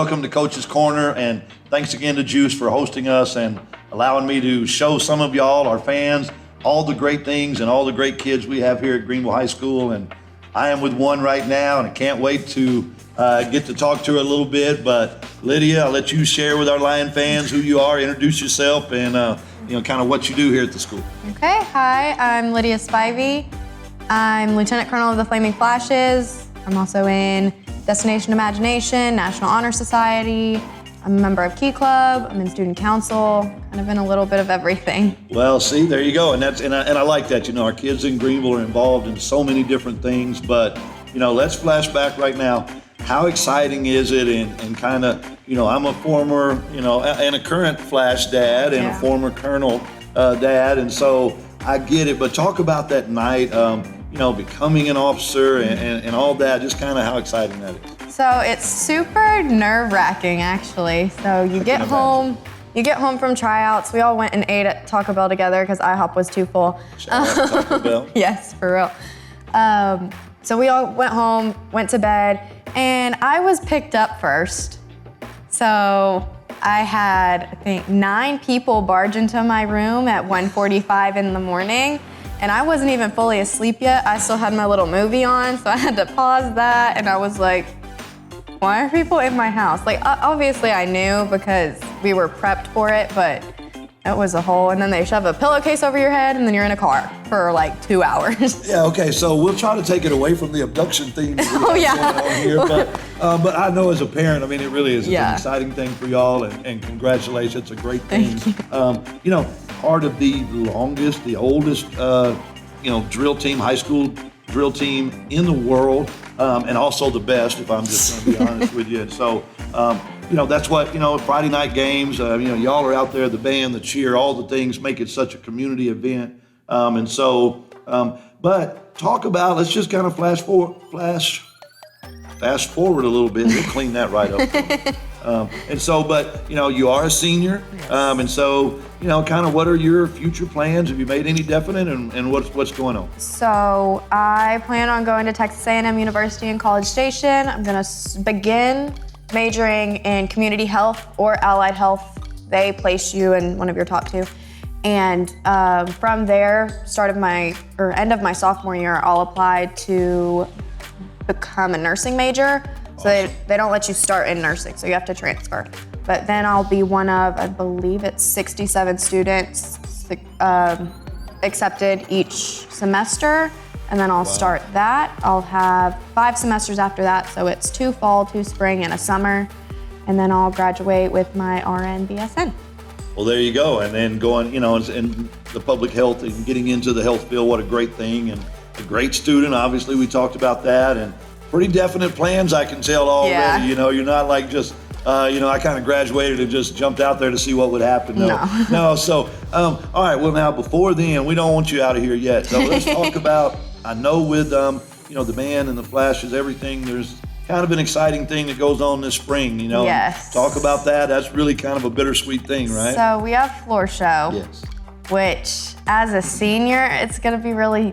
welcome to Coach's Corner, and thanks again to GEUS for hosting us and allowing me to show some of y'all, our fans, all the great things and all the great kids we have here at Greenville High School. And I am with one right now, and I can't wait to get to talk to her a little bit. But Lydia, I'll let you share with our Lion fans who you are, introduce yourself, and kind of what you do here at the school. Okay, hi, I'm Lydia Spivey. I'm Lieutenant Colonel of the Flaming Flashes. I'm also in Destination Imagination, National Honor Society. I'm a member of Key Club. I'm in Student Council. Kind of in a little bit of everything. Well, see, there you go, and I like that. You know, our kids in Greenville are involved in so many different things. But let's flash back right now. How exciting is it? And kind of, I'm a former, and a current Flash dad and a former Colonel dad, and so I get it. But talk about that night. Becoming an officer and all that, just kind of how exciting that is. So it's super nerve-wracking, actually. So you get home from tryouts. We all went and ate at Taco Bell together because IHOP was too full. Shout out to Taco Bell. Yes, for real. So we all went home, went to bed, and I was picked up first. So I had, I think, 9 people barge into my room at 1:45 in the morning. And I wasn't even fully asleep yet. I still had my little movie on, so I had to pause that. And I was like, why are people in my house? Like, obviously I knew because we were prepped for it, but it was a whole, and then they shove a pillowcase over your head, and then you're in a car for like 2 hours. Yeah, okay, so we'll try to take it away from the abduction theme that we have going on here. But I know as a parent, I mean, it really is. It's an exciting thing for y'all, and congratulations, it's a great thing. Thank you. Part of the longest, the oldest, drill team, high school drill team in the world, and also the best, if I'm just going to be honest with you. And so, that's what, Friday night games, y'all are out there, the band, the cheer, all the things make it such a community event. But talk about, let's just kind of fast forward a little bit. We'll clean that right up. But you are a senior, and so kind of what are your future plans? Have you made any definite, and what's going on? So I plan on going to Texas A&M University in College Station. I'm going to begin majoring in community health or allied health. They place you in one of your top 2. And from there, end of my sophomore year, I'll apply to become a nursing major. So they don't let you start in nursing, so you have to transfer. But then I'll be one of, I believe it's 67 students accepted each semester, and then I'll start that. I'll have 5 semesters after that, so it's 2 fall, 2 spring, and a summer, and then I'll graduate with my RN BSN. Well, there you go, and then going, and the public health and getting into the health field, what a great thing, and a great student, obviously we talked about that, and pretty definite plans, I can tell already. Yeah. You're not like just, I kind of graduated and just jumped out there to see what would happen. No. So, all right, well now before then, we don't want you out of here yet. So let's talk about, I know with, the band and the Flashes, everything, there's kind of an exciting thing that goes on this spring, Yes. Talk about that. That's really kind of a bittersweet thing, right? So we have floor show. Yes. Which, as a senior, it's gonna be really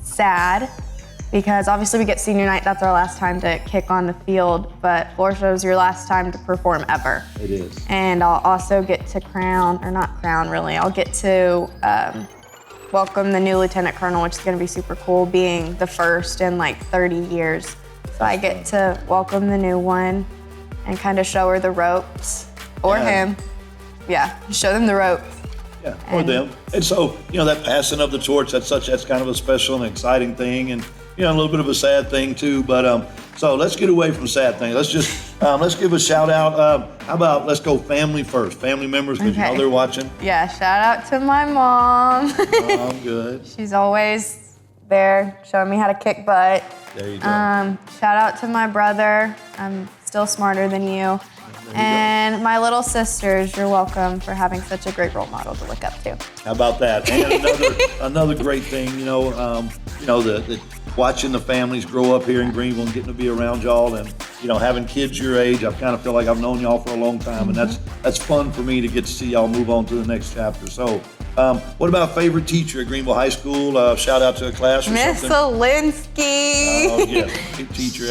sad because obviously we get senior night, that's our last time to kick on the field, but floor show is your last time to perform ever. It is. And I'll also get to I'll get to welcome the new Lieutenant Colonel, which is gonna be super cool, being the first in like 30 years. So I get to welcome the new one and kind of show her the ropes, or him. Yeah, show them the ropes. Yeah, or them. And so, that passing of the torch, that's kind of a special and exciting thing, and a little bit of a sad thing too. But so let's get away from sad things. Let's just let's give a shout out. How about let's go family first, family members, because they're watching. Yeah, shout out to my mom. Oh, good. She's always there, showing me how to kick butt. There you go. Shout out to my brother. I'm still smarter than you. And my little sisters, you're welcome for having such a great role model to look up to. How about that? And another great thing, the watching the families grow up here in Greenville and getting to be around y'all, and having kids your age. I kind of feel like I've known y'all for a long time, and that's fun for me to get to see y'all move on to the next chapter. So, what about favorite teacher at Greenville High School? Shout out to a class or Miss something. Zelinsky. Oh yeah, teacher.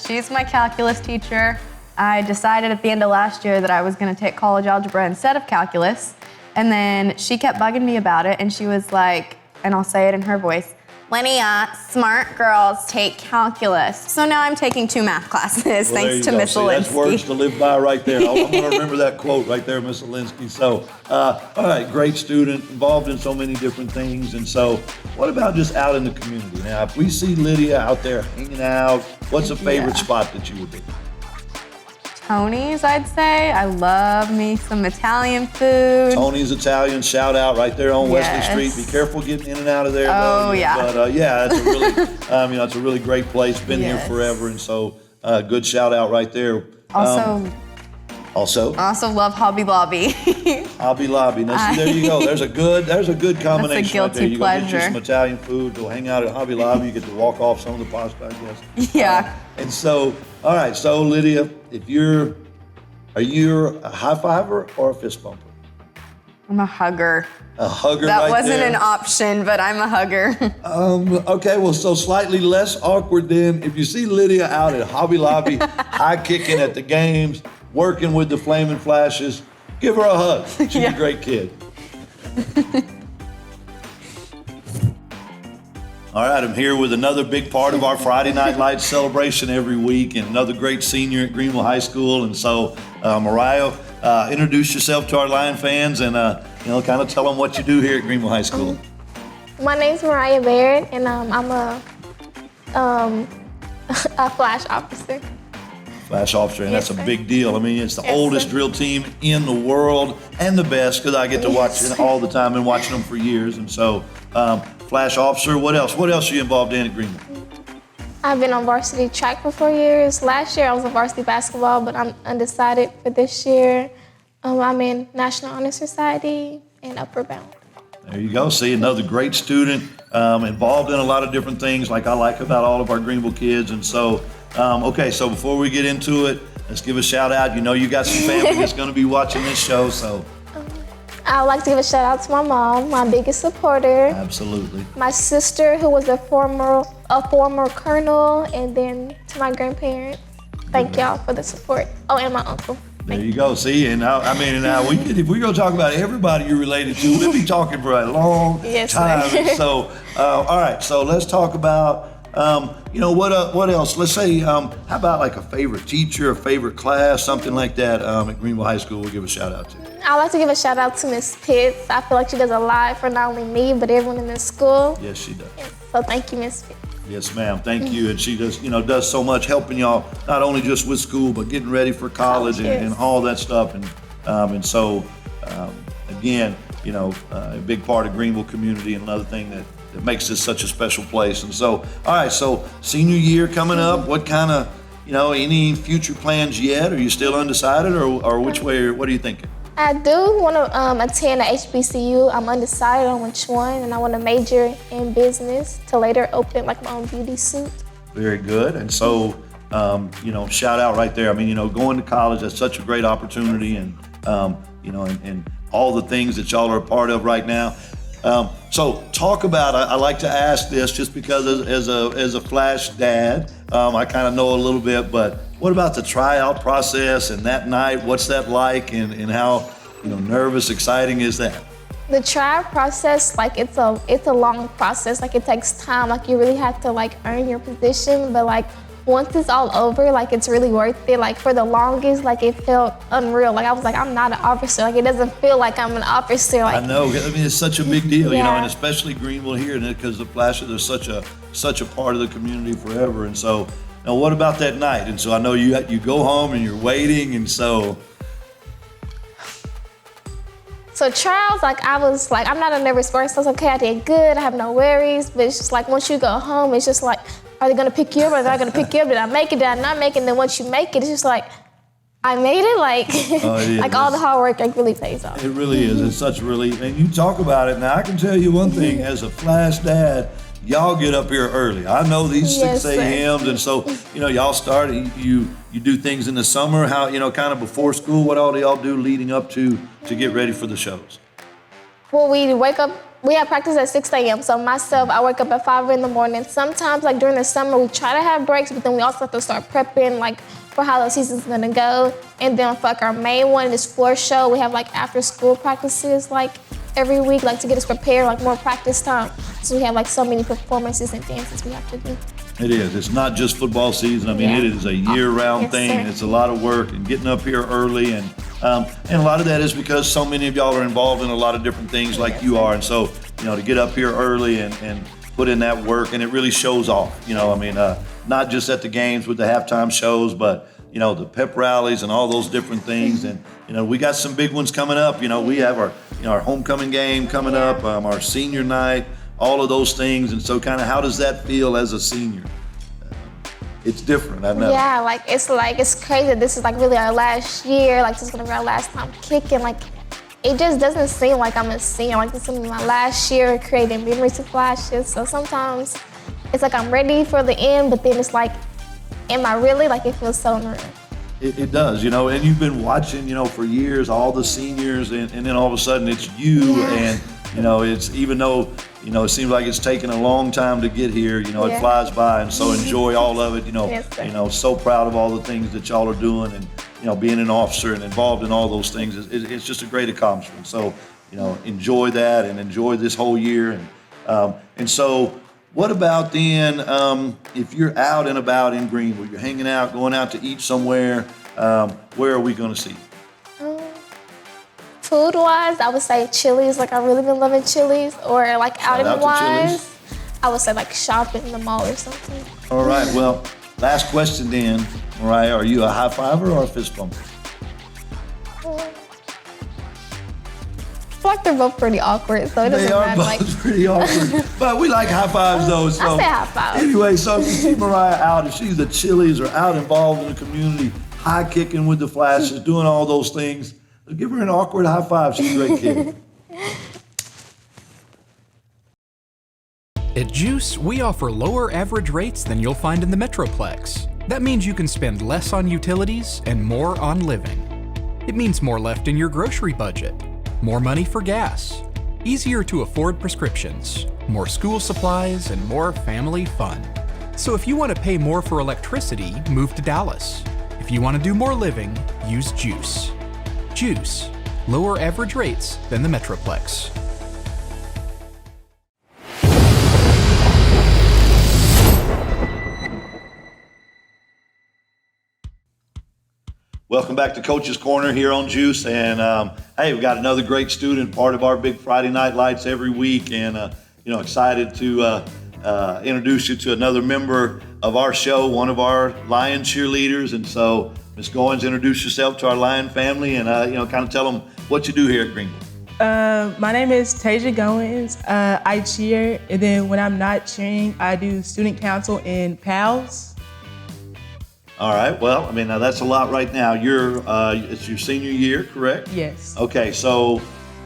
She's my calculus teacher. I decided at the end of last year that I was going to take college algebra instead of calculus. And then she kept bugging me about it, and she was like, and I'll say it in her voice, Lydia, smart girls take calculus. So now I'm taking 2 math classes, thanks to Miss Alinsky. That's words to live by right there. I'm going to remember that quote right there, Miss Alinsky. So, all right, great student, involved in so many different things. And so, what about just out in the community? Now, if we see Lydia out there hanging out, what's a favorite spot that you would be? Tony's, I'd say. I love me some Italian food. Tony's Italian, shout out right there on Wesley Street. Be careful getting in and out of there. Oh, yeah. But yeah, it's a really, it's a really great place. Been here forever, and so good shout out right there. Also love Hobby Lobby. Hobby Lobby. Now, see, there you go. There's a good combination. That's a guilty right there. You pleasure. go get you some Italian food. Go hang out at Hobby Lobby. You get to walk off some of the pasta, I guess. Yeah. And so, all right. So, Lydia, are you a high fiver or a fist bumper? I'm a hugger. A hugger. That right wasn't there. an option, but I'm a hugger. Okay, well, so slightly less awkward then. If you see Lydia out at Hobby Lobby, high kicking at the games, working with the flaming flashes, give her a hug. She's a great kid. All right, I'm here with another big part of our Friday Night Lights celebration every week, and another great senior at Greenville High School. And so, Mariah, introduce yourself to our Lion fans and kind of tell them what you do here at Greenville High School. My name's Mariah Barrett, and I'm a flash officer. Flash officer, and Yes, that's a sir. big deal. I mean, it's the Yes, oldest sir. drill team in the world and the best because I get to watch Yes. it all the time and watching them for years. And so, Flash officer, what else? What else are you involved in at Greenville? I've been on varsity track for 4 years. Last year I was on varsity basketball, but I'm undecided for this year. I'm in National Honor Society and Upper Bound. There you go. See, another great student, involved in a lot of different things like I like about all of our Greenville kids. And so, okay, so before we get into it, let's give a shout out. You know you got some family that's going to be watching this show, so. I'd like to give a shout out to my mom, my biggest supporter. Absolutely. My sister, who was a former colonel, and then to my grandparents. Thank y'all for the support. Oh, and my uncle. There you go. See, and now if we go talk about everybody you're related to, we'll be talking for a long Yes, time. sir. So, all right. So let's talk about, what else? Let's say, how about like a favorite teacher, a favorite class, something like that at Greenville High School? We'll give a shout out to. I'd like to give a shout out to Miss Pitts. I feel like she does a lot for not only me, but everyone in this school. Yes, she does. So thank you, Miss Pitts. Yes, ma'am. Thank you. And she does so much helping y'all, not only just with school, but getting ready for college and all that stuff. And so, again, a big part of Greenville community and another thing that makes this such a special place. And so, all right, so senior year coming up, what kind of, any future plans yet? Are you still undecided or which way, what are you thinking? I do want to attend a HBCU. I'm undecided on which one, and I want to major in business to later open like my own beauty suit. Very good. And so, shout out right there. I mean, going to college, that's such a great opportunity and all the things that y'all are a part of right now. So talk about, I like to ask this just because as a Flash dad, I kind of know a little bit, but what about the tryout process and that night? What's that like and how, nervous, exciting is that? The tryout process, like it's a long process. Like it takes time. Like you really have to like earn your position, but like once it's all over, like it's really worth it. Like for the longest, like it felt unreal. Like I was like, I'm not an officer. Like it doesn't feel like I'm an officer. Like I know. I mean, it's such a big deal, Yeah. and especially Greenville here, because the Flashes are such a part of the community forever. And so, now what about that night? And so I know you go home and you're waiting, and so. So trials, like I was like, I'm not a nervous person. I was okay, I did good. I have no worries. But it's just like once you go home, it's just like, are they gonna pick you up? Are they not gonna pick you up? Did I make it? Did I not make it? And then once you make it, it's just like, I made it. Like, Oh, it is. like all the hard work like really pays off. It really is. It's such a relief. And you talk about it. Now, I can tell you one thing. As a Flash dad, y'all get up here early. I know these Yes, 6 a.m.s. And so, y'all start, you do things in the summer, how, kind of before school. What all do y'all do leading up to get ready for the shows? Well, we wake up we have practice at 6 a.m. So myself, I wake up at 5 in the morning. Sometimes, like during the summer, we try to have breaks, but then we also have to start prepping, like for how the season's gonna go. And then for like our main one, this floor show, we have like after school practices like every week, like to get us prepared, like more practice time. So we have like so many performances and dances we have to do. It is. It's not just football season. I mean, Yeah. it is a year-round Yes, thing. sir. And it's a lot of work and getting up here early. And a lot of that is because so many of y'all are involved in a lot of different things like Yes, you sir. are. And so, to get up here early and put in that work, and it really shows off. Not just at the games with the halftime shows, but, the pep rallies and all those different things. And, we got some big ones coming up. We have our homecoming game coming up, our senior night, all of those things. And so kind of how does that feel as a senior? It's different, I know. Yeah, it's crazy. This is like really our last year. Like this is gonna be our last time kicking. Like it just doesn't seem like I'm a senior. Like this is gonna be my last year creating memories and flashes. So sometimes it's like I'm ready for the end, but then it's like, am I really? Like it feels so unreal. It does, and you've been watching, for years, all the seniors, and then all of a sudden it's you, Yeah. and, it's even though, it seems like it's taken a long time to get here, it Yeah. flies by, and so enjoy all of it, Yes, sir. so proud of all the things that y'all are doing, and, being an officer and involved in all those things, it's just a great accomplishment. So, enjoy that and enjoy this whole year. And so, what about then, if you're out and about in Greenville, you're hanging out, going out to eat somewhere, where are we gonna see you? Food-wise, I would say Chili's. Like I've really been loving Chili's, or like Shout out to outing-wise, Chili's. I would say like shopping in the mall or something. All right, well, last question then, Mariah, are you a high fiver or a fist bumper? I feel like they're both pretty awkward, so it doesn't They are matter. both Like, pretty awkward, but we like high fives though. So I say high five. Anyway, so if you see Mariah out, if she's at Chili's or out involved in the community, high kicking with the flashes, doing all those things, give her an awkward high five. She's a great kid. At GEUS, we offer lower average rates than you'll find in the Metroplex. That means you can spend less on utilities and more on living. It means more left in your grocery budget, more money for gas, easier to afford prescriptions, more school supplies, and more family fun. So if you want to pay more for electricity, move to Dallas. If you want to do more living, use GEUS. GEUS, lower average rates than the Metroplex. Welcome back to Coach's Corner here on GEUS, and hey, we've got another great student, part of our big Friday Night Lights every week, and excited to introduce you to another member of our show, one of our Lion cheerleaders. And so, Ms. Goins, introduce yourself to our Lion family, and kind of tell them what you do here at Greenville. My name is Tasia Goins. I cheer, and then when I'm not cheering, I do student council in PALS. All right. Well, now that's a lot right now. It's your senior year, correct? Yes. Okay. So,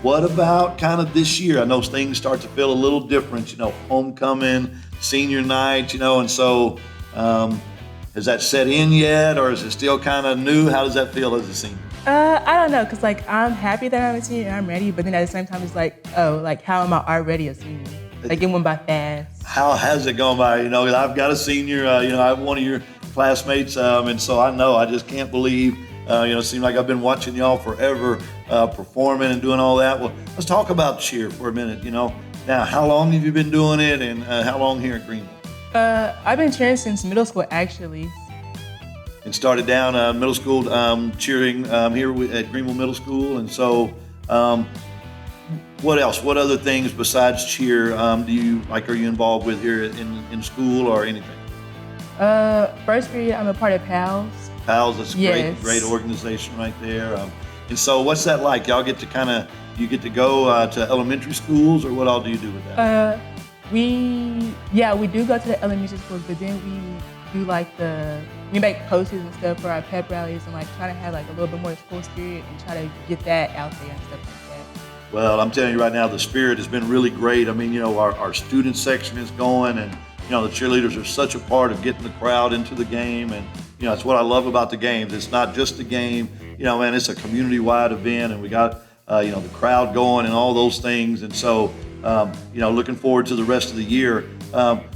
what about kind of this year? I know things start to feel a little different. Homecoming, senior night. And so, has that set in yet, or is it still kind of new? How does that feel as a senior? I don't know, cause like I'm happy that I'm a senior and I'm ready, but then at the same time it's like, oh, like how am I already a senior? Like it went by fast. How has it gone by? I've got a senior. I have one of your classmates, and so I just can't believe. It seems like I've been watching y'all forever, performing and doing all that. Well, let's talk about cheer for a minute. Now, how long have you been doing it, and how long here at Greenville? I've been cheering since middle school, actually. And started down middle school cheering here at Greenville Middle School, and so. What else? What other things besides cheer do you like? Are you involved with here in school or anything? First period, I'm a part of PALS. PALS, that's a Yes. great organization right there. And so, what's that like? Y'all get to you get to go to elementary schools, or what all do you do with that? We do go to the elementary schools, but then we do we make posters and stuff for our pep rallies and like try to have like a little bit more school spirit and try to get that out there and stuff like that. Well, I'm telling you right now, the spirit has been really great. Our student section is going, and the cheerleaders are such a part of getting the crowd into the game, and it's what I love about the games. It's not just a game, it's a community-wide event, and we got the crowd going and all those things, and so looking forward to the rest of the year.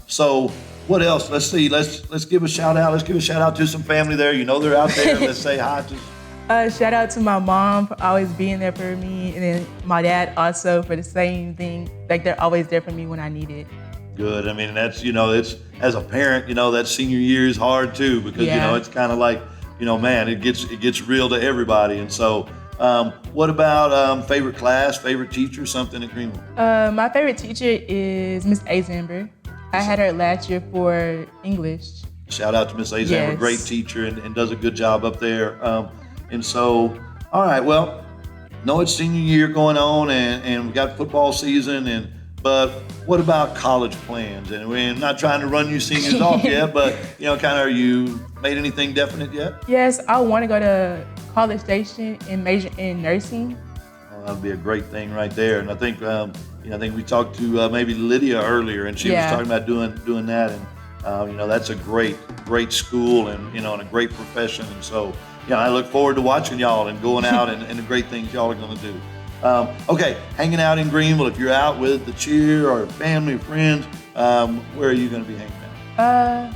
So what else? Let's see. Let's give a shout out. Let's give a shout out to some family there. You know they're out there. Let's say hi to. Shout out to my mom for always being there for me, and then my dad also for the same thing. Like they're always there for me when I need it. Good. I mean, that's, it's, as a parent, that senior year is hard too, because, it's kind of like, man, it gets real to everybody. And so, what about favorite class, favorite teacher, something at Greenville? My favorite teacher is Miss Azamber. I had her last year for English. Shout out to Miss Azamber, Yes. Great teacher and does a good job up there. And so, all right, well, know it's senior year going on and we got football season but what about college plans? And we're not trying to run you seniors off yet, but are you made anything definite yet? Yes, I want to go to College Station and major in nursing. Well, that'd be a great thing right there. And I think I think we talked to maybe Lydia earlier, and she was talking about doing that. And that's a great school and and a great profession. And so I look forward to watching y'all and going out and the great things y'all are going to do. Okay, hanging out in Greenville. If you're out with the cheer or family or friends, where are you going to be hanging out?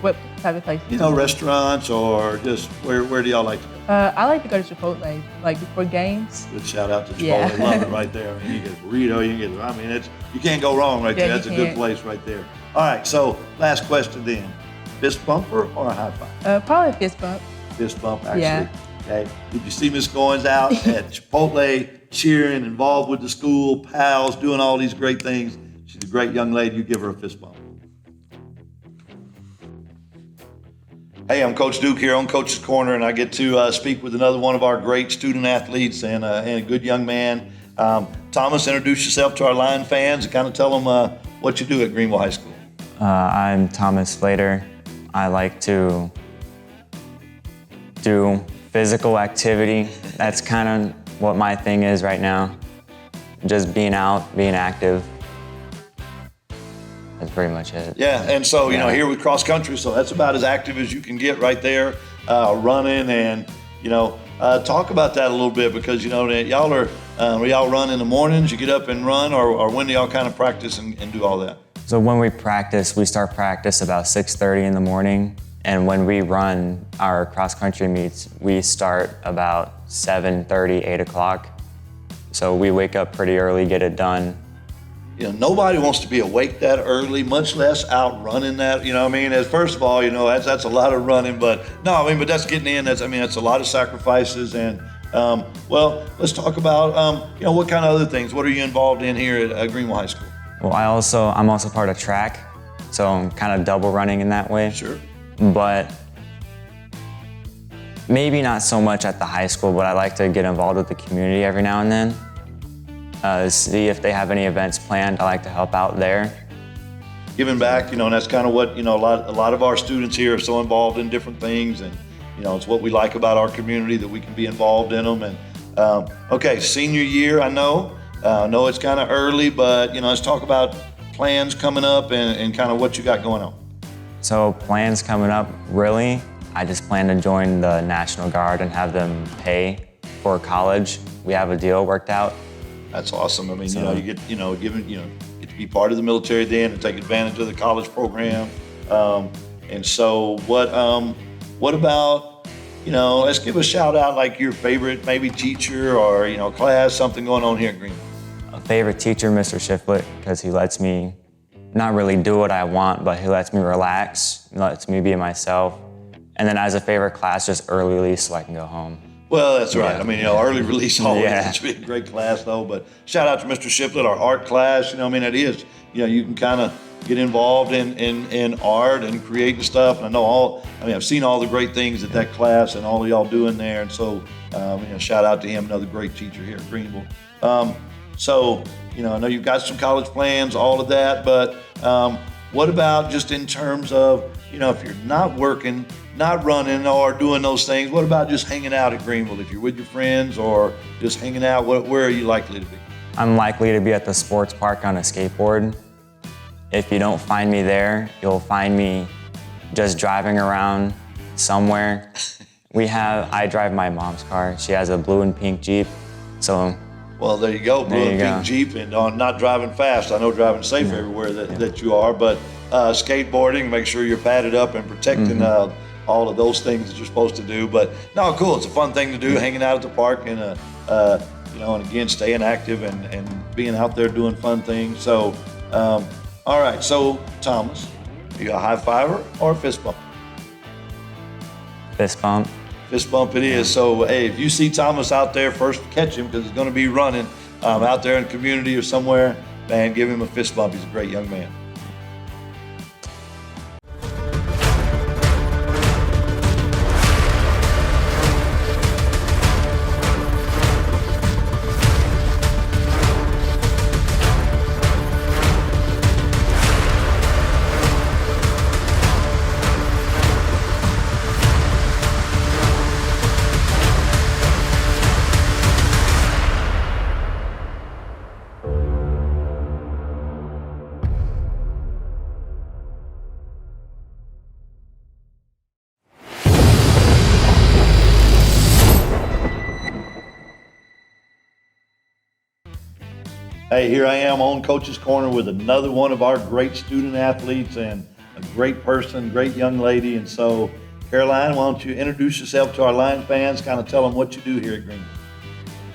What type of place? Restaurants or just where do y'all like to go? I like to go to Chipotle, before games. Good shout out to Chipotle. Yeah. Love it right there. I mean, you get a burrito, you can't go wrong right there. Yeah, That's a you good can't. place right there. All right, so last question then. Fist bumper or a high five? Probably a fist bump. Fist bump, actually. Yeah. Okay. Did you see Miss Goynes out at Chipotle, cheering, involved with the school, pals, doing all these great things? She's a great young lady. You give her a fist bump. Hey, I'm Coach Duke here on Coach's Corner, and I get to speak with another one of our great student athletes and a good young man. Thomas, introduce yourself to our Lion fans and kind of tell them what you do at Greenville High School. I'm Thomas Slater. I like to do physical activity. That's kind of what my thing is right now. Just being out, being active. That's pretty much it. Yeah, and so, here with cross country, so that's about as active as you can get right there, running and, talk about that a little bit because, y'all y'all run in the mornings, you get up and run, or when do y'all kind of practice and do all that? So when we practice, we start practice about 6:30 in the morning. And when we run our cross country meets, we start about 7:30, 8 o'clock. So we wake up pretty early, get it done. Nobody wants to be awake that early, much less out running that, As first of all, that's a lot of running, but that's getting in. That's a lot of sacrifices. And, let's talk about, what kind of other things, what are you involved in here at Greenville High School? Well, I'm also part of track, so I'm kind of double running in that way. Sure. But maybe not so much at the high school, but I like to get involved with the community every now and then. See if they have any events planned. I like to help out there. Giving back, and that's kind of what, a lot of our students here are so involved in different things, and, it's what we like about our community that we can be involved in them. And, okay, senior year, I know it's kind of early, but, let's talk about plans coming up and kind of what you got going on. So plans coming up, really, I just plan to join the National Guard and have them pay for college. We have a deal worked out. That's awesome. I mean, you get, get to be part of the military then and take advantage of the college program. And so what about, let's give a shout out like your favorite maybe teacher or, class, something going on here at Greenville. A favorite teacher, Mr. Shiflett, because he lets me not really do what I want, but he lets me relax, he lets me be myself. And then as a favorite class, just early release so I can go home. Well, that's right. I mean, early release always Yeah. should be a great class though, but shout out to Mr. Shiflett, our art class, it is, you can kind of get involved in art and creating stuff. And I've seen all the great things at that class and all of y'all doing there. And so, shout out to him, another great teacher here at Greenville. So, I know you've got some college plans, all of that, but what about just in terms of, if you're not working, not running or doing those things, what about just hanging out at Greenville? If you're with your friends or just hanging out, where are you likely to be? I'm likely to be at the sports park on a skateboard. If you don't find me there, you'll find me just driving around somewhere. I drive my mom's car. She has a blue and pink Jeep. So Well, there you go. Blue There and you pink go. Jeep, and not driving fast. I know driving safe everywhere that you are, but skateboarding, make sure you're padded up and protecting all of those things that you're supposed to do. But no, cool. It's a fun thing to do, hanging out at the park and and again, staying active and being out there doing fun things. So, all right. So, Thomas, are you a high fiver or a fist bump? Fist bump. Fist bump it is. So, hey, if you see Thomas out there, first catch him because he's going to be running out there in the community or somewhere, man, give him a fist bump. He's a great young man. Hey, here I am on Coach's Corner with another one of our great student athletes and a great person, great young lady. And so, Caroline, why don't you introduce yourself to our Lion fans, kind of tell them what you do here at Greenville.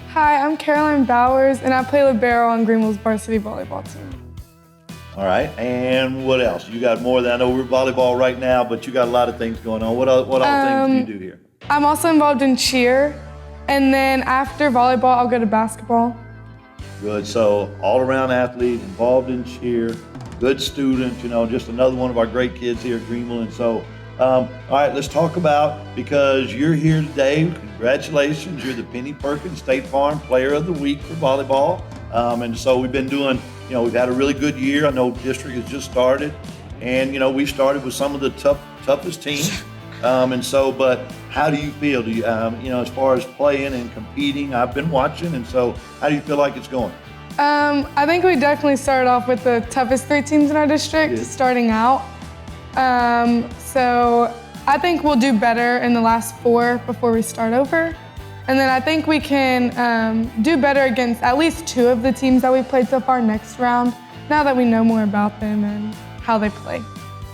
Hi, I'm Caroline Bowers, and I play libero on Greenville's varsity volleyball team. All right, and what else? You got more than, I know we're volleyball right now, but you got a lot of things going on. What other things do you do here? I'm also involved in cheer, and then after volleyball, I'll go to basketball. Good, so all-around athlete, involved in cheer, good student, just another one of our great kids here at Greenville. And so, all right, let's talk about, because you're here today, congratulations, you're the Penny Perkins State Farm Player of the Week for volleyball. And so we've been doing, we've had a really good year. I know district has just started, and, we started with some of the toughest teams. But how do you feel? Do you, as far as playing and competing? I've been watching, and so how do you feel like it's going? I think we definitely started off with the toughest 3 teams in our district starting out. So I think we'll do better in the last 4 before we start over. And then I think we can do better against at least 2 of the teams that we've played so far next round, now that we know more about them and how they play.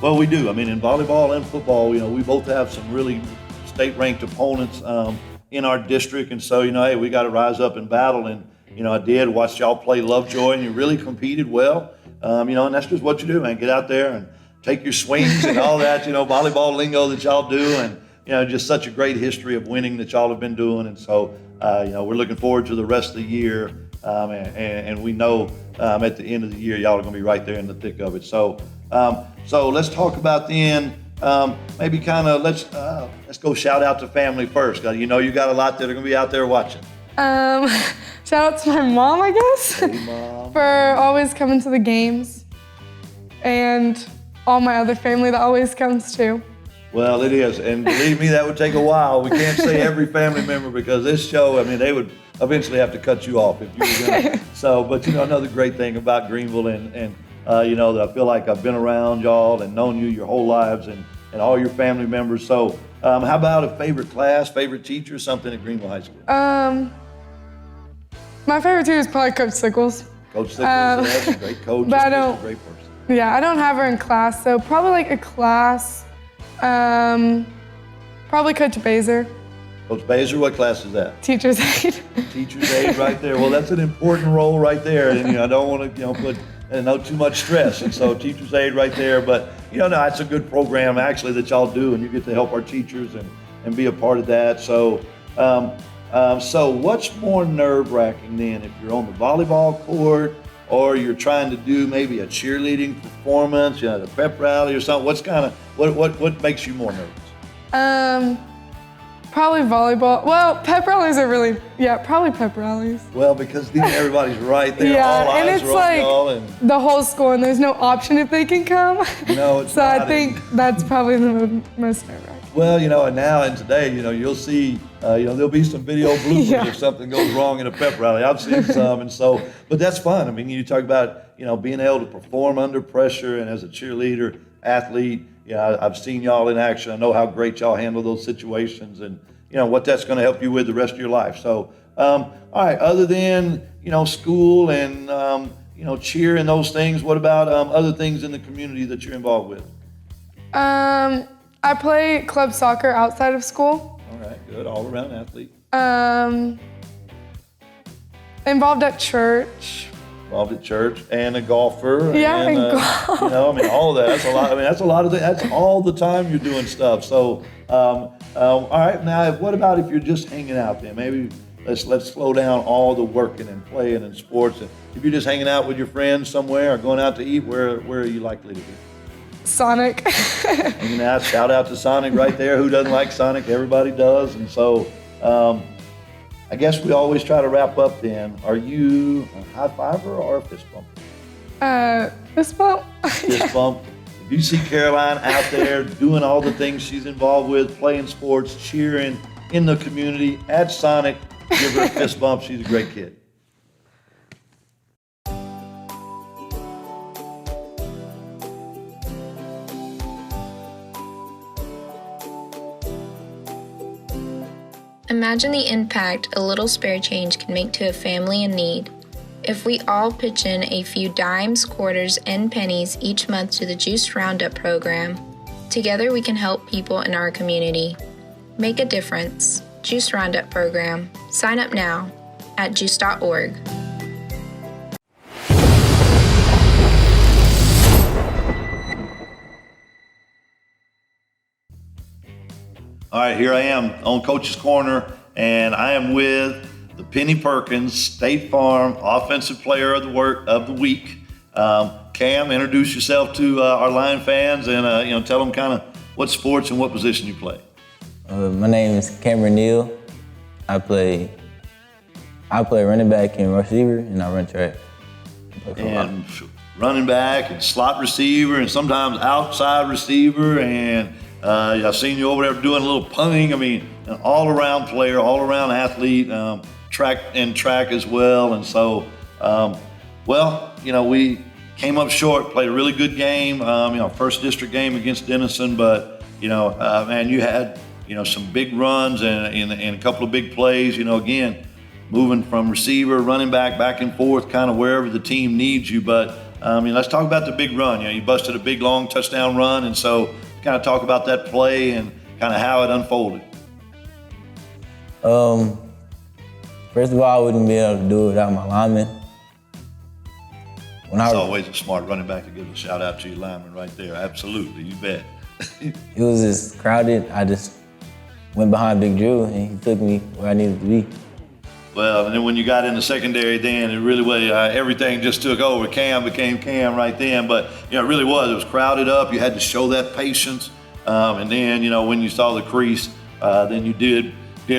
Well, we do. I mean, in volleyball and football, we both have some really state-ranked opponents in our district. And so, hey, we got to rise up and battle. And, I did watch y'all play Lovejoy, and you really competed well. And that's just what you do, man. Get out there and take your swings and all that, volleyball lingo that y'all do. And, just such a great history of winning that y'all have been doing. And so, we're looking forward to the rest of the year. And we know at the end of the year, y'all are going to be right there in the thick of it. So let's talk about then, maybe kind of let's go shout out to family first. You got a lot that are going to be out there watching. Shout out to my mom, I guess, Hey, Mom. for always coming to the games, and all my other family that always comes too. Well, it is, and believe me, that would take a while. We can't say every family member because this show, they would eventually have to cut you off if you were going to. So, but another great thing about Greenville and that I feel like I've been around y'all and known you your whole lives and all your family members. So how about a favorite class, favorite teacher, something at Greenville High School? My favorite teacher is probably Coach Sickles. Coach Sickles, that's a great coach, but I just don't- a great person. Yeah, I don't have her in class, so probably like a class. Probably Coach Baser, Coach Baser, what class is that? teacher's aide. Teacher's aide right there. Well, that's an important role right there, and I don't want to put too much stress. And so teacher's aide right there, but it's a good program actually that y'all do, and you get to help our teachers and be a part of that. So so what's more nerve-wracking then, if you're on the volleyball court or you're trying to do maybe a cheerleading performance, the pep rally or something? What makes you more nervous? Probably volleyball. Well, pep rallies are probably pep rallies. Well, because then everybody's right there, Yeah, all and eyes it's are on like y'all, and the whole school, and there's no option if they can come. No, it's so not. I think that's probably the most nerve-wracking. well, and now and today, you'll see, there'll be some video bloopers Yeah. if something goes wrong in a pep rally. I've seen some, and so, but that's fun. You talk about, being able to perform under pressure, and as a cheerleader, athlete, I've seen y'all in action. I know how great y'all handle those situations, and what that's going to help you with the rest of your life. So, all right, other than, school and, cheer and those things, what about other things in the community that you're involved with? I play club soccer outside of school. All right, good, all-around athlete. Involved at church. Involved at church and a golfer. Yeah, and, and golf. all of that. That's a lot. That's a lot of. That's all the time you're doing stuff. So, all right. Now, what about if you're just hanging out there? Maybe let's slow down all the working and playing and sports. And if you're just hanging out with your friends somewhere or going out to eat, where are you likely to be? Sonic. Hanging out. Shout out to Sonic right there. Who doesn't like Sonic? Everybody does. And so, I guess we always try to wrap up then. Are you a high fiver or a fist bump? Fist bump. Fist bump. If you see Caroline out there doing all the things she's involved with, playing sports, cheering in the community at Sonic, give her a fist bump. She's a great kid. Imagine the impact a little spare change can make to a family in need. If we all pitch in a few dimes, quarters, and pennies each month to the GEUS Roundup program, together we can help people in our community. Make a difference. GEUS Roundup program. Sign up now at GEUS.org. All right, here I am on Coach's Corner, and I am with the Penny Perkins State Farm Offensive Player of the Week. Cam, introduce yourself to our Lion fans, and tell them kind of what sports and what position you play. My name is Cameron Neal. I play running back and receiver, and I run track. And running back and slot receiver, and sometimes outside receiver, and I've seen you over there doing a little punting. I mean, an all-around player, all-around athlete, track as well. And so, we came up short, played a really good game, first district game against Denison, but, man, you had, some big runs and a couple of big plays, again, moving from receiver, running back and forth, kind of wherever the team needs you. But, let's talk about the big run. You busted a big, long touchdown run, and so kind of talk about that play and kind of how it unfolded. First of all, I wouldn't be able to do it without my lineman. It's always a smart running back to give a shout out to your lineman right there. Absolutely, you bet. It was just crowded. I just went behind Big Drew, and he took me where I needed to be. Well, and then when you got in the secondary, then it really was everything just took over. Cam became Cam right then, but it really was. It was crowded up. You had to show that patience, and then when you saw the crease, then you did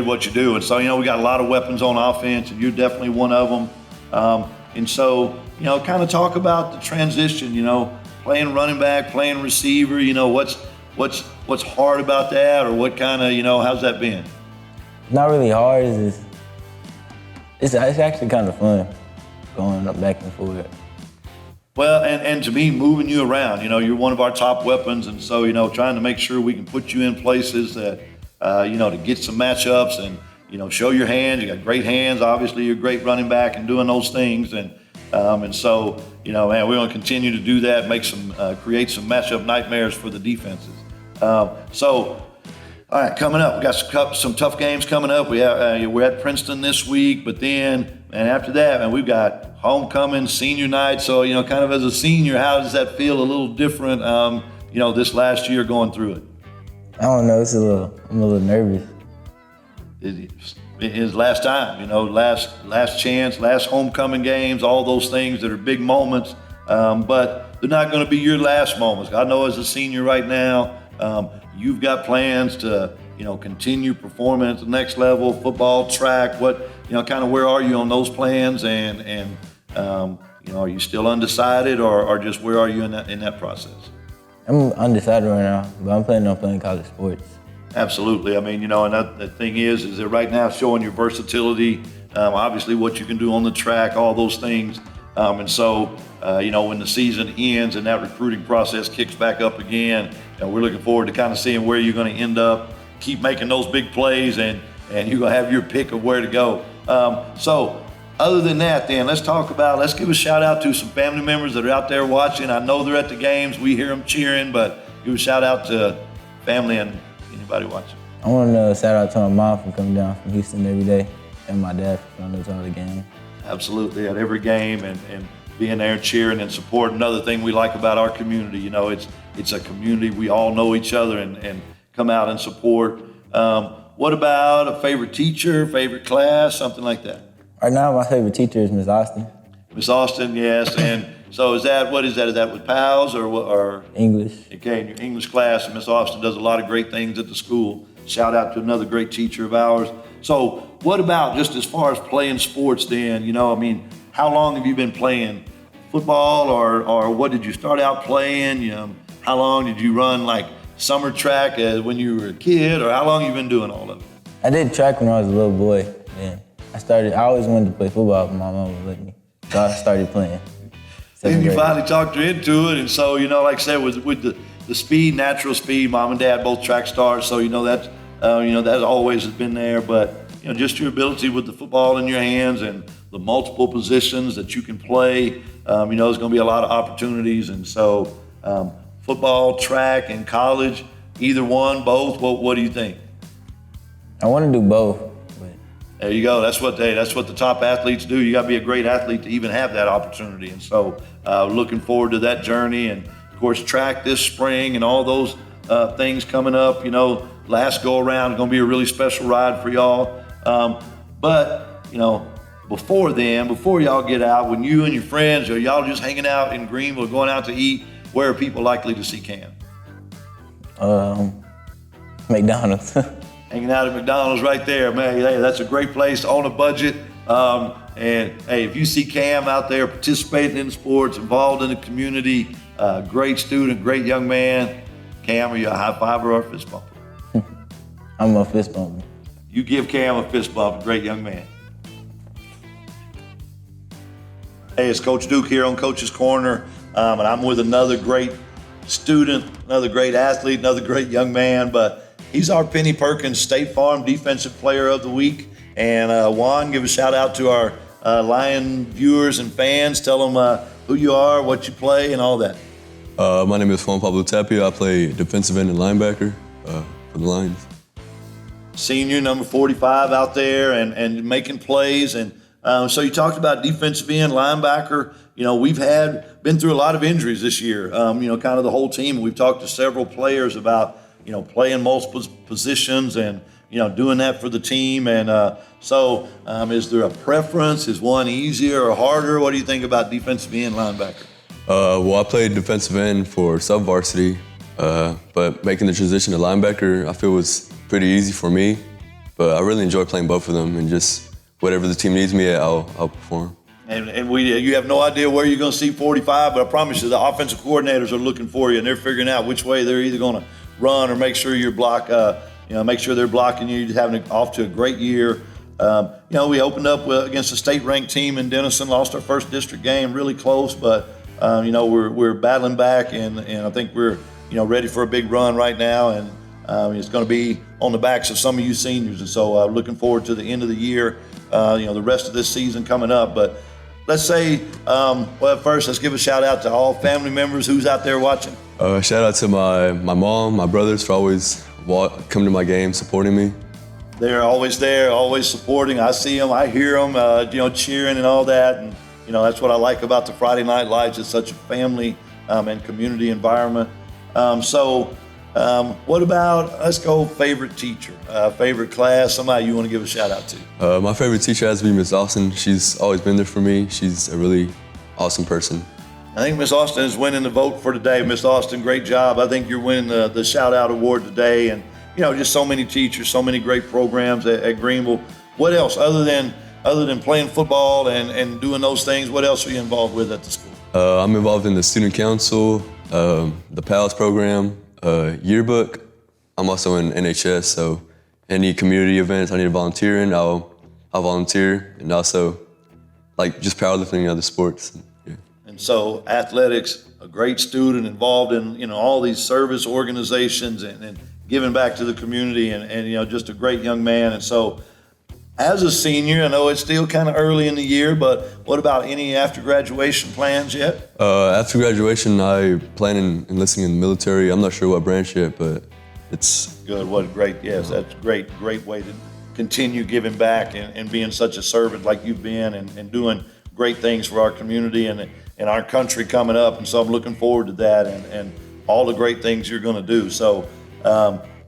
what you do. And so we got a lot of weapons on offense, and you're definitely one of them. And so kind of talk about the transition. Playing running back, playing receiver. What's hard about that, or what kind of how's that been? Not really hard. It's actually kind of fun going up back and forth. Well, and to me, moving you around, you're one of our top weapons, and so, trying to make sure we can put you in places that, to get some matchups and, show your hands. You got great hands, obviously, you're a great running back and doing those things, and so, man, we're going to continue to do that, create some matchup nightmares for the defenses. All right, coming up, we got some tough games coming up. We're at Princeton this week, but then, and after that, man, we've got homecoming, senior night. So, kind of as a senior, how does that feel? A little different, this last year going through it? I don't know. I'm a little nervous. It's last time, last chance, last homecoming games, all those things that are big moments, but they're not going to be your last moments. I know as a senior right now, you've got plans to, continue performing at the next level, football, track, kind of where are you on those plans? And are you still undecided or just where are you in that process? I'm undecided right now, but I'm planning on playing college sports. Absolutely. I mean, and the thing is that right now showing your versatility, obviously what you can do on the track, all those things. And so, when the season ends and that recruiting process kicks back up again, we're looking forward to kind of seeing where you're going to end up keep making those big plays, and you're gonna have your pick of where to go. So other than that, then let's give a shout out to some family members that are out there watching. I know they're at the games. We hear them cheering, but give a shout out to family and anybody watching. I want to shout out to my mom for coming down from Houston every day, and my dad for coming to all the games. Absolutely, at every game and being there and cheering and supporting. Another thing we like about our community, you know, it's a community. We all know each other and come out and support. What about a favorite teacher, favorite class, something like that? Right now, my favorite teacher is Miss Austin. Miss Austin, yes. And so is that with PALS or what? Or English. Okay, in your English class, and Miss Austin does a lot of great things at the school. Shout out to another great teacher of ours. So what about just as far as playing sports then? You know, I mean, how long have you been playing football, or what did you start out playing? You know, how long did you run like summer track when you were a kid, or how long have you been doing all of it? I did track when I was a little boy. Yeah. I always wanted to play football, but my mom would let me. So I started playing. Then you finally talked her into it, and so, you know, like I said, with the speed, natural speed, mom and dad both track stars, so, you know, that always has been there, but, you know, just your ability with the football in your hands and the multiple positions that you can play, you know, there's going to be a lot of opportunities, and so football, track, and college, either one, both, what do you think? I want to do both. There you go. That's what the top athletes do. You got to be a great athlete to even have that opportunity. And so looking forward to that journey. And of course, track this spring and all those things coming up. You know, last go around is going to be a really special ride for y'all. But, you know, before y'all get out, when you and your friends or y'all just hanging out in Greenville, going out to eat, where are people likely to see Cam? McDonald's. Hanging out at McDonald's right there, man. Hey, that's a great place on a budget. And hey, if you see Cam out there participating in sports, involved in the community, great student, great young man, Cam, are you a high fiver or a fist bumper? I'm a fist bumper. You give Cam a fist bump, great young man. Hey, it's Coach Duke here on Coach's Corner, and I'm with another great student, another great athlete, another great young man, but he's our Penny Perkins State Farm Defensive Player of the Week. And Juan, give a shout out to our Lion viewers and fans. Tell them who you are, what you play, and all that. My name is Juan Tapio. I play defensive end and linebacker for the Lions. Senior, number 45 out there and making plays. And so you talked about defensive end, linebacker. You know, we've been through a lot of injuries this year, you know, kind of the whole team. We've talked to several players about, you know, playing multiple positions and, you know, doing that for the team. And so is there a preference? Is one easier or harder? What do you think about defensive end, linebacker? Well, I played defensive end for sub-varsity, but making the transition to linebacker, I feel was pretty easy for me. But I really enjoy playing both of them, and just whatever the team needs me at, I'll perform. And you have no idea where you're going to see 45, but I promise you the offensive coordinators are looking for you, and they're figuring out which way they're either going to run or make sure make sure they're blocking you. You're having off to a great year. You know, we opened up against a state-ranked team in Denison, lost our first district game, really close, but you know, we're battling back, and I think we're, you know, ready for a big run right now, and it's going to be on the backs of some of you seniors, and so looking forward to the end of the year, you know, the rest of this season coming up. But let's say, well, first, let's give a shout out to all family members who's out there watching. Shout out to my mom, my brothers for always coming to my game, supporting me. They're always there, always supporting. I see them, I hear them, you know, cheering and all that. And, you know, that's what I like about the Friday Night Lights. It's such a family and community environment. What about, let's go favorite teacher, favorite class, somebody you want to give a shout out to? My favorite teacher has to be Miss Austin. She's always been there for me. She's a really awesome person. I think Miss Austin is winning the vote for today. Miss Austin, great job. I think you're winning the shout out award today. And, you know, just so many teachers, so many great programs at Greenville. What else, other than playing football and doing those things, what else are you involved with at the school? I'm involved in the student council, the PALS program, yearbook. I'm also in NHS, so any community events I need to volunteer in, I'll volunteer, and also like just powerlifting and other sports. Yeah. And so athletics, a great student involved in, you know, all these service organizations and giving back to the community and you know, just a great young man. And so as a senior, I know it's still kind of early in the year, but what about any after graduation plans yet? After graduation, I plan on enlisting in the military. I'm not sure what branch yet, but it's good. What great, yes, that's great way to continue giving back and being such a servant like you've been and doing great things for our community and our country coming up. And so I'm looking forward to that and all the great things you're going to do. So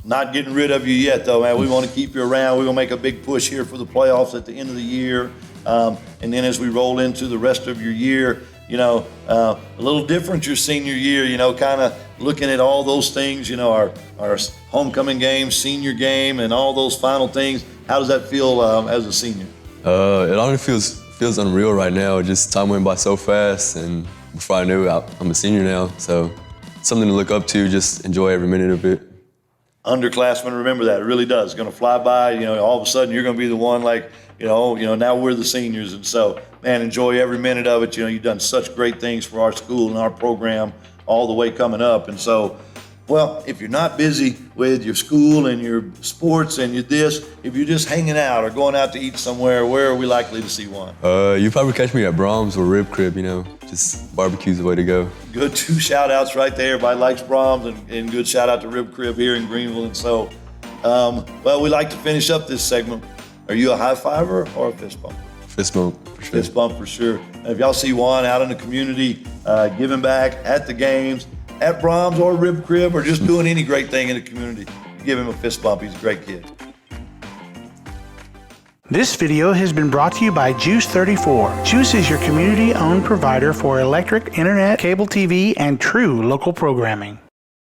not getting rid of you yet, though, man. We want to keep you around. We're going to make a big push here for the playoffs at the end of the year. And then as we roll into the rest of your year, you know, a little different your senior year, you know, kind of looking at all those things, you know, our homecoming game, senior game, and all those final things. How does that feel as a senior? It honestly feels unreal right now. Just time went by so fast, and before I knew it, I'm a senior now. So something to look up to, just enjoy every minute of it. Underclassmen, remember that. It really does. It's going to fly by. You know, all of a sudden you're going to be the one like, you know, now we're the seniors. And so, man, enjoy every minute of it. You know, you've done such great things for our school and our program all the way coming up. And so, well, if you're not busy with your school and your sports and your this, if you're just hanging out or going out to eat somewhere, where are we likely to see one? You probably catch me at Brahms or Rib Crib, you know, just barbecue's the way to go. Good, 2 shout outs right there. Everybody likes Brahms and good shout out to Rib Crib here in Greenville. And so, well, we like to finish up this segment. Are you a high fiver or a fist bump? Fist bump, for sure. Fist bump for sure. And if y'all see Juan out in the community, giving back at the games, at Brahms or Rib Crib, or just doing any great thing in the community, give him a fist bump. He's a great kid. This video has been brought to you by GEUS 34. GEUS is your community-owned provider for electric, internet, cable TV, and true local programming.